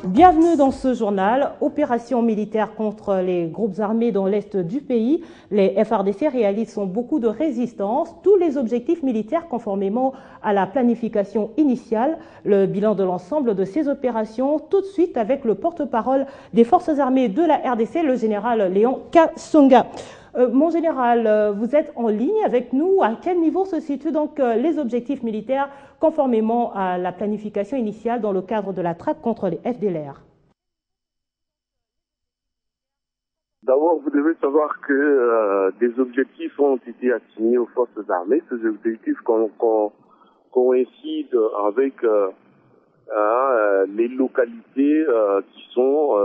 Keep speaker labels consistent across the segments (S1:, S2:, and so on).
S1: Bienvenue dans ce journal. Opération militaire contre les groupes armés dans l'est du pays. Les FARDC réalisent beaucoup de résistance. Tous les objectifs militaires conformément à la planification initiale. Le bilan de l'ensemble de ces opérations, tout de suite avec le porte-parole des forces armées de la RDC, le général Léon Kasonga. Mon général, vous êtes en ligne avec nous. À quel niveau se situent donc les objectifs militaires conformément à la planification initiale dans le cadre de la traque contre les FDLR?
S2: D'abord, vous devez savoir que des objectifs ont été assignés aux forces armées. Ces objectifs coïncident avec les localités qui sont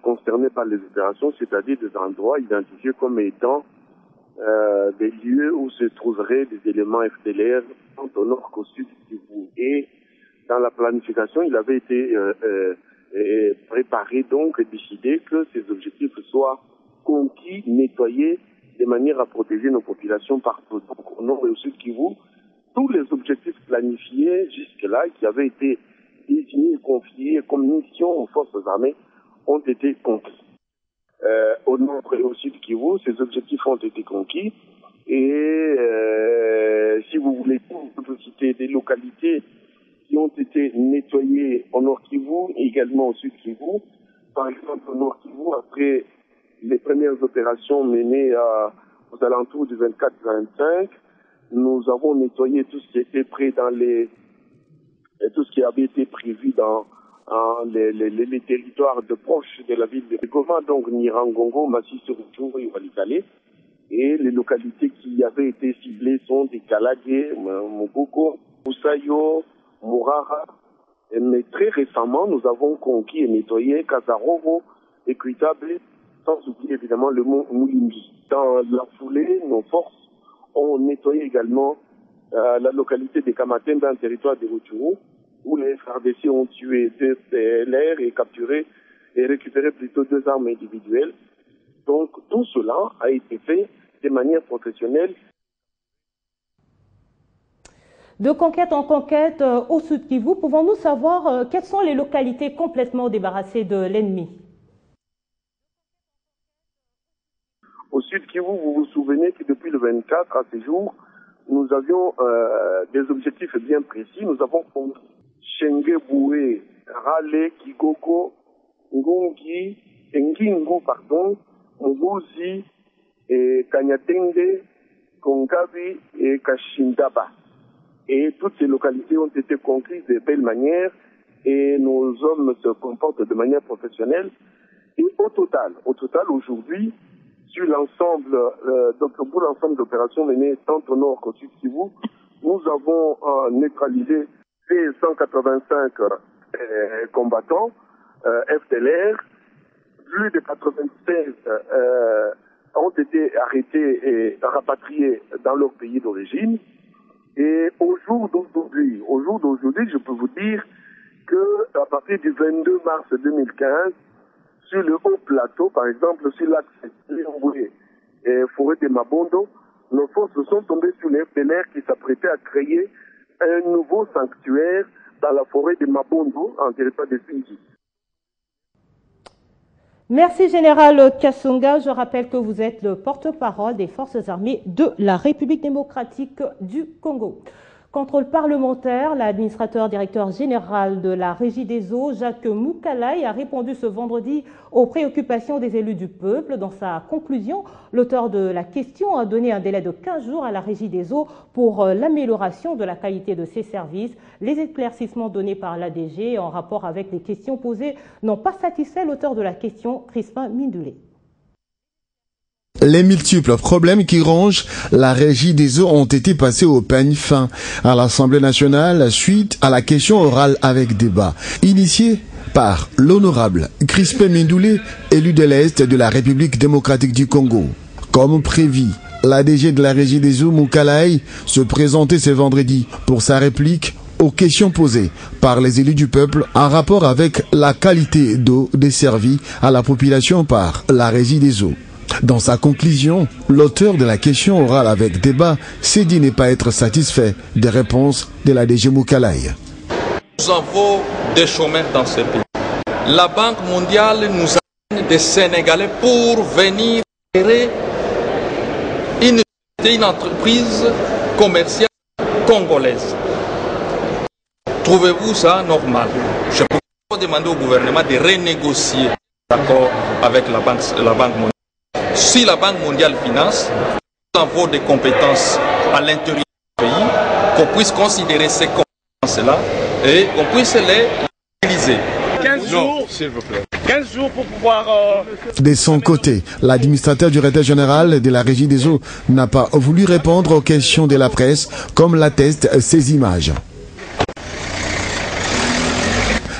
S2: concernés par les opérations, c'est-à-dire des endroits identifiés comme étant des lieux où se trouveraient des éléments FDLR tant au nord qu'au sud du Kivu. Et dans la planification, il avait été préparé donc et décidé que ces objectifs soient conquis, nettoyés, de manière à protéger nos populations partout. Donc au nord et au sud Kivu, tous les objectifs planifiés jusque-là, qui avaient été désignés et confiés comme mission aux forces armées, ont été conquis. Au nord et au sud Kivu, ces objectifs ont été conquis. Et si vous voulez, vous pouvez citer des localités qui ont été nettoyées au nord Kivu et également au sud Kivu. Par exemple, au nord Kivu, après les premières opérations menées aux alentours du 24-25, nous avons nettoyé tout ce qui était prêt dans tout ce qui avait été prévu dans les territoires de proches de la ville de Goma, donc Nirangongo, Masisi-Rutshuru et Walikale. Et les localités qui avaient été ciblées sont des Kalagé, Mokoko, Usayo, Murara. Mais très récemment, nous avons conquis et nettoyé Kazarovo et Kuitabe, sans oublier évidemment le mont Moulimbi. Dans la foulée, nos forces ont nettoyé également la localité de Kamatembe, un territoire de Rutshuru, où les FARDC ont tué 2 PLR et capturé et récupéré plutôt 2 armes individuelles. Donc tout cela a été fait de manière professionnelle.
S1: De conquête en conquête au sud Kivu, pouvons-nous savoir quelles sont les localités complètement débarrassées de l'ennemi?
S2: Au sud Kivu, vous vous souvenez que depuis le 24 à ce jour, nous avions des objectifs bien précis. Nous avons conquis Shengeboué, Rale, Kigoko, Ngungi, Ngingu, Nguzi, Kanyatende, Kongabi et Kashindaba. Et toutes ces localités ont été conquises de belle manière et nos hommes se comportent de manière professionnelle. Et au total aujourd'hui, sur l'ensemble, pour l'ensemble d'opérations menées tant au nord qu'au sud Kivu, nous avons neutralisé 185 combattants FDLR, plus de 96 ont été arrêtés et rapatriés dans leur pays d'origine. Et au jour d'aujourd'hui, je peux vous dire que à partir du 22 mars 2015, sur le haut plateau, par exemple sur l'axe Liamboué et forêt de Mabondo, nos forces sont tombées sur les FDLR qui s'apprêtaient à créer un nouveau sanctuaire dans la forêt de Mabondo, en territoire de Fiji.
S1: Merci Général Kasonga. Je rappelle que vous êtes le porte-parole des forces armées de la République démocratique du Congo. Contrôle parlementaire, l'administrateur directeur général de la Régie des eaux, Jacques Moukalay, a répondu ce vendredi aux préoccupations des élus du peuple. Dans sa conclusion, l'auteur de la question a donné un délai de 15 jours à la Régie des eaux pour l'amélioration de la qualité de ses services. Les éclaircissements donnés par l'ADG en rapport avec les questions posées n'ont pas satisfait l'auteur de la question, Crispin Mindulé.
S3: Les multiples problèmes qui rongent la Régie des eaux ont été passés au peigne fin à l'Assemblée nationale suite à la question orale avec débat, initiée par l'honorable Crispin Mindulé, élu de l'Est de la République démocratique du Congo. Comme prévu, l'ADG de la Régie des eaux, Moukalay, se présentait ce vendredi pour sa réplique aux questions posées par les élus du peuple en rapport avec la qualité d'eau desservie à la population par la Régie des eaux. Dans sa conclusion, l'auteur de la question orale avec débat s'est dit ne pas être satisfait des réponses de l'ADG Moukalay.
S4: Nous avons des chômeurs dans ce pays. La Banque mondiale nous amène des Sénégalais pour venir gérer une entreprise commerciale congolaise. Trouvez-vous ça normal? Je peux demander au gouvernement de renégocier l'accord avec la Banque mondiale. Si la Banque mondiale finance, nous avons des compétences à l'intérieur du pays, qu'on puisse considérer ces compétences-là et qu'on puisse les utiliser.
S5: 15 jours, s'il vous plaît. 15 jours pour pouvoir...
S3: De son côté, l'administrateur du directeur général de la Régie des eaux n'a pas voulu répondre aux questions de la presse, comme l'attestent ces images.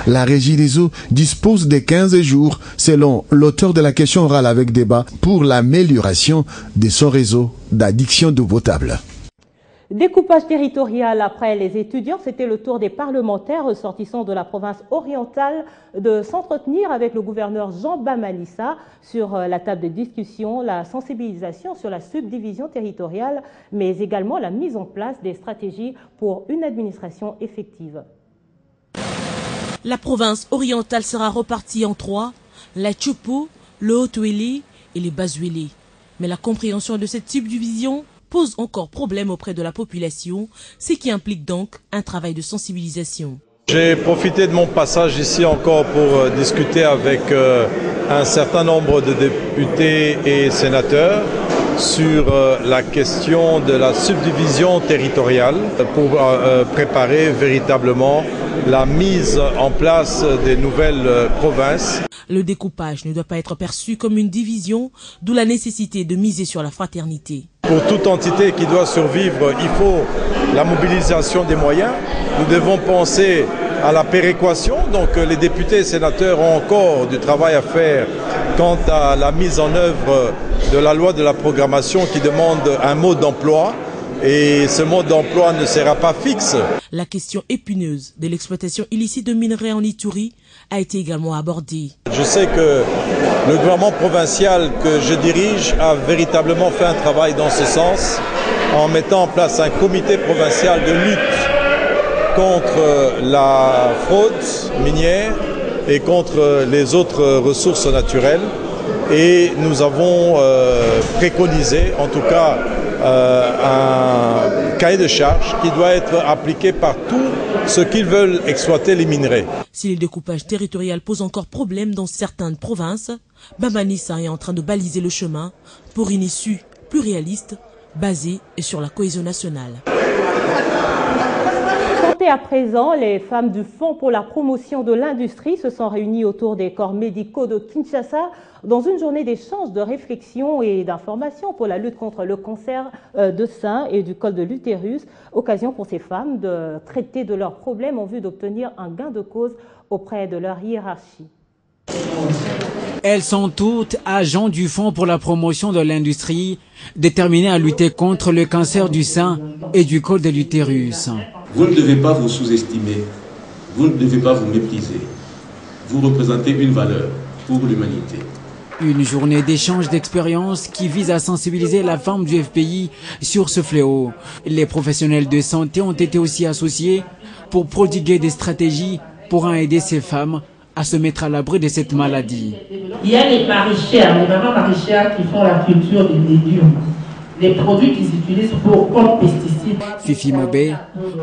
S3: La Régie des eaux dispose de 15 jours, selon l'auteur de la question orale avec débat, pour l'amélioration de son réseau d'addiction d'eau potable.
S1: Découpage territorial après les étudiants, c'était le tour des parlementaires ressortissants de la province orientale de s'entretenir avec le gouverneur Jean Bamanissa sur la table de discussion, la sensibilisation sur la subdivision territoriale, mais également la mise en place des stratégies pour une administration effective.
S6: La province orientale sera repartie en 3, la Tchopo, le Haut-Ouélé et les Bas-Ouélé. Mais la compréhension de cette subdivision pose encore problème auprès de la population, ce qui implique donc un travail de sensibilisation.
S7: J'ai profité de mon passage ici encore pour discuter avec un certain nombre de députés et sénateurs sur la question de la subdivision territoriale pour préparer véritablement la mise en place des nouvelles provinces.
S6: Le découpage ne doit pas être perçu comme une division, d'où la nécessité de miser sur la fraternité.
S7: Pour toute entité qui doit survivre, il faut la mobilisation des moyens. Nous devons penser à la péréquation. Donc les députés et sénateurs ont encore du travail à faire quant à la mise en œuvre de la loi de la programmation qui demande un mode d'emploi. Et ce mode d'emploi ne sera pas fixe.
S6: La question épineuse de l'exploitation illicite de minerais en Ituri a été également abordée.
S7: Je sais que le gouvernement provincial que je dirige a véritablement fait un travail dans ce sens en mettant en place un comité provincial de lutte contre la fraude minière et contre les autres ressources naturelles. Et nous avons préconisé, en tout cas, un cahier de charges qui doit être appliqué par tous ceux qui veulent exploiter les minerais.
S6: Si le découpage territorial pose encore problème dans certaines provinces, Bamanissa est en train de baliser le chemin pour une issue plus réaliste, basée sur la cohésion nationale.
S1: À présent, les femmes du Fonds pour la promotion de l'industrie se sont réunies autour des corps médicaux de Kinshasa dans une journée d'échange, de réflexion et d'information pour la lutte contre le cancer de sein et du col de l'utérus. Occasion pour ces femmes de traiter de leurs problèmes en vue d'obtenir un gain de cause auprès de leur hiérarchie.
S8: Elles sont toutes agents du Fonds pour la promotion de l'industrie, déterminées à lutter contre le cancer du sein et du col de l'utérus.
S9: Vous ne devez pas vous sous-estimer, vous ne devez pas vous mépriser. Vous représentez une valeur pour l'humanité.
S8: Une journée d'échange d'expériences qui vise à sensibiliser la femme du FPI sur ce fléau. Les professionnels de santé ont été aussi associés pour prodiguer des stratégies pour aider ces femmes à se mettre à l'abri de cette maladie.
S10: Il y a les maraîchères, les mamans maraîchères qui font la culture des légumes. Les produits qu'ils utilisent comme pesticides.
S8: Fifi Mobé,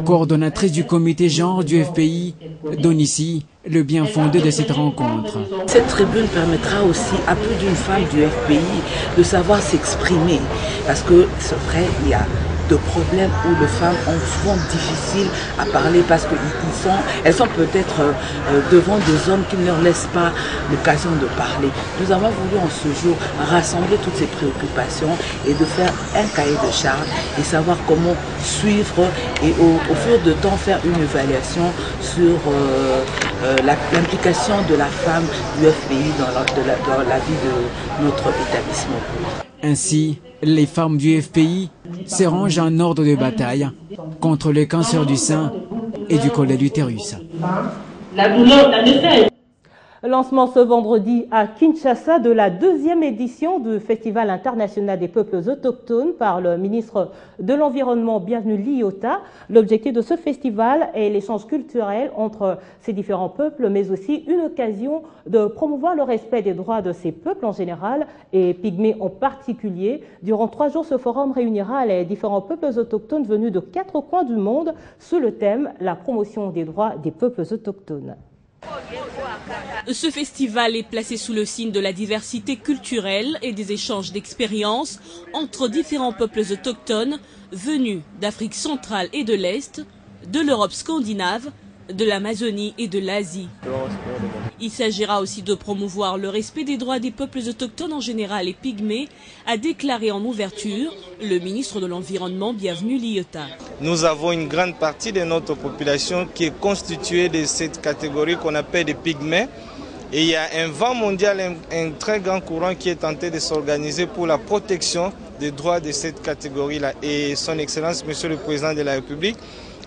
S8: coordonnatrice du comité genre du FPI, donne ici le bien fondé de cette rencontre.
S11: Cette tribune permettra aussi à plus d'une femme du FPI de savoir s'exprimer. Parce que c'est vrai, il y a de problèmes où les femmes ont souvent difficile à parler parce qu'elles sont peut-être devant des hommes qui ne leur laissent pas l'occasion de parler. Nous avons voulu en ce jour rassembler toutes ces préoccupations et de faire un cahier de charges et savoir comment suivre et au fur de temps faire une évaluation sur l'implication de la femme du FPI dans la vie de notre établissement.
S8: Ainsi, les femmes du FPI se rangent en ordre de bataille contre le cancer du sein et du col de l'utérus.
S1: Lancement ce vendredi à Kinshasa de la 2e édition du Festival international des peuples autochtones par le ministre de l'Environnement Bienvenu Liota. L'objectif de ce festival est l'échange culturel entre ces différents peuples, mais aussi une occasion de promouvoir le respect des droits de ces peuples en général et pygmées en particulier. Durant 3 jours, ce forum réunira les différents peuples autochtones venus de 4 coins du monde sous le thème « La promotion des droits des peuples autochtones ».
S6: Ce festival est placé sous le signe de la diversité culturelle et des échanges d'expériences entre différents peuples autochtones venus d'Afrique centrale et de l'Est, de l'Europe scandinave, de l'Amazonie et de l'Asie. Il s'agira aussi de promouvoir le respect des droits des peuples autochtones en général et pygmées, a déclaré en ouverture le ministre de l'Environnement Bienvenu Liota.
S12: Nous avons une grande partie de notre population qui est constituée de cette catégorie qu'on appelle des pygmées. Et il y a un vent mondial, un très grand courant qui est tenté de s'organiser pour la protection des droits de cette catégorie-là. Et son Excellence, Monsieur le Président de la République,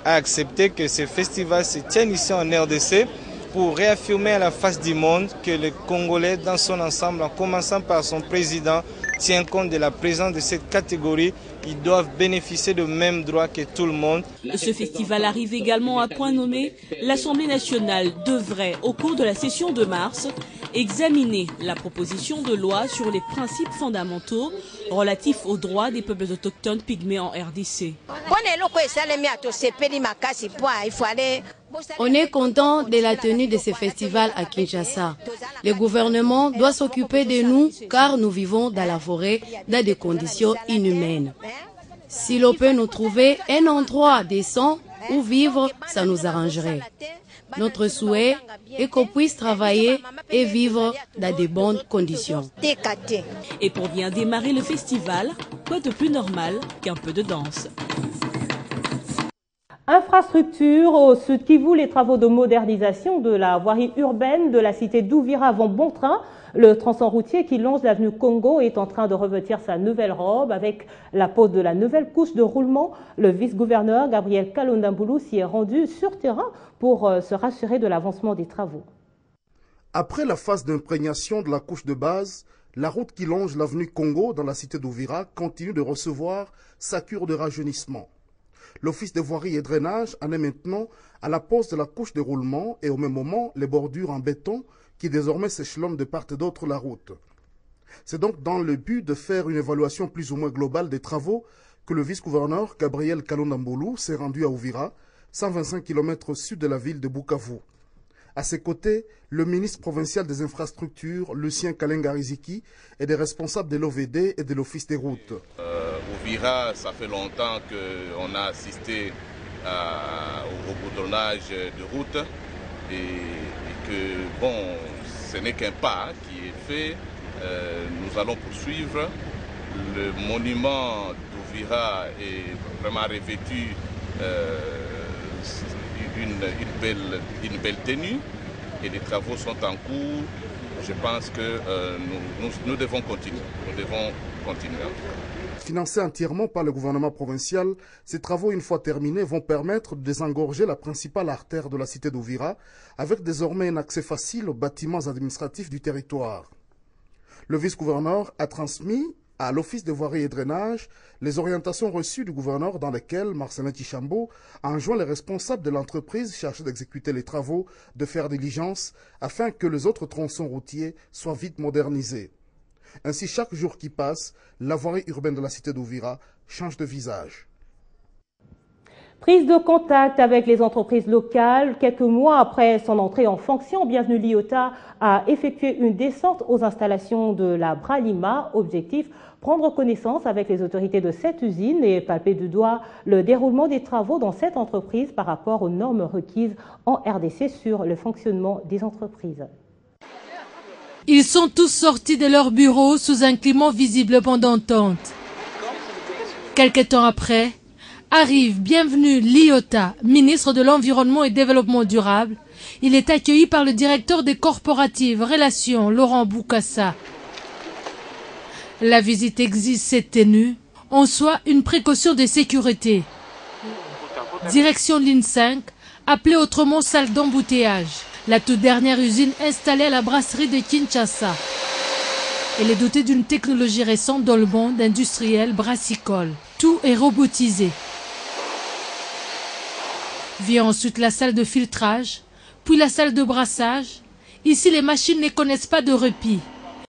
S12: a accepté que ce festival se tienne ici en RDC pour réaffirmer à la face du monde que le Congolais dans son ensemble, en commençant par son président, tient compte de la présence de cette catégorie. Ils doivent bénéficier de mêmes droits que tout le monde.
S6: Ce festival arrive également à point nommé. L'Assemblée nationale devrait, au cours de la session de mars, examiner la proposition de loi sur les principes fondamentaux relatifs aux droits des peuples autochtones pygmées en RDC.
S13: On est content de la tenue de ce festival à Kinshasa. Le gouvernement doit s'occuper de nous car nous vivons dans la forêt dans des conditions inhumaines. Si l'on peut nous trouver un endroit décent où vivre, ça nous arrangerait. Notre souhait est qu'on puisse travailler et vivre dans de bonnes conditions.
S6: Et pour bien démarrer le festival, quoi de plus normal qu'un peu de danse?
S1: Infrastructure au Sud Kivu, les travaux de modernisation de la voirie urbaine de la cité d'Ouvira vont bon train. Le tronçon routier qui longe l'avenue Congo est en train de revêtir sa nouvelle robe avec la pose de la nouvelle couche de roulement. Le vice-gouverneur Gabriel Kalonda-Mboulou s'y est rendu sur terrain pour se rassurer de l'avancement des travaux.
S14: Après la phase d'imprégnation de la couche de base, la route qui longe l'avenue Congo dans la cité d'Ouvira continue de recevoir sa cure de rajeunissement. L'Office de voirie et drainage en est maintenant à la pose de la couche de roulement et au même moment les bordures en béton qui désormais s'échelonnent de part et d'autre la route. C'est donc dans le but de faire une évaluation plus ou moins globale des travaux que le vice-gouverneur Gabriel Kalonda-Mboulou s'est rendu à Ouvira, 125 km au sud de la ville de Bukavu. À ses côtés, le ministre provincial des infrastructures, Lucien Kalenga-Riziki, et des responsables de l'OVD et de l'Office des routes.
S15: Ouvira, ça fait longtemps qu'on a assisté au boutonnage de route et que, bon, ce n'est qu'un pas qui est fait. Nous allons poursuivre. Le monument d'Ouvira est vraiment revêtu une belle tenue et les travaux sont en cours. Je pense que nous devons continuer.
S14: Financés entièrement par le gouvernement provincial, ces travaux, une fois terminés, vont permettre de désengorger la principale artère de la cité d'Ouvira, avec désormais un accès facile aux bâtiments administratifs du territoire. Le vice-gouverneur a transmis à l'Office de voirie et drainage les orientations reçues du gouverneur dans lesquelles Marcelin Tichambo a enjoint les responsables de l'entreprise chargée d'exécuter les travaux de faire diligence afin que les autres tronçons routiers soient vite modernisés. Ainsi, chaque jour qui passe, la voirie urbaine de la cité d'Ouvira change de visage.
S1: Prise de contact avec les entreprises locales. Quelques mois après son entrée en fonction, Bienvenu Liota a effectué une descente aux installations de la Bralima. Objectif, prendre connaissance avec les autorités de cette usine et palper du doigt le déroulement des travaux dans cette entreprise par rapport aux normes requises en RDC sur le fonctionnement des entreprises.
S16: Ils sont tous sortis de leur bureau sous un climat visiblement d'entente. Quelque temps après, arrive Bienvenu Liota, ministre de l'Environnement et Développement durable. Il est accueilli par le directeur des corporatives Relations, Laurent Boukassa. La visite exige cette tenue, en soi une précaution de sécurité. Direction ligne 5, appelée autrement salle d'embouteillage. La toute dernière usine installée à la brasserie de Kinshasa. Elle est dotée d'une technologie récente dans le monde industriel brassicole. Tout est robotisé. Vient ensuite la salle de filtrage, puis la salle de brassage. Ici, les machines ne connaissent pas de répit.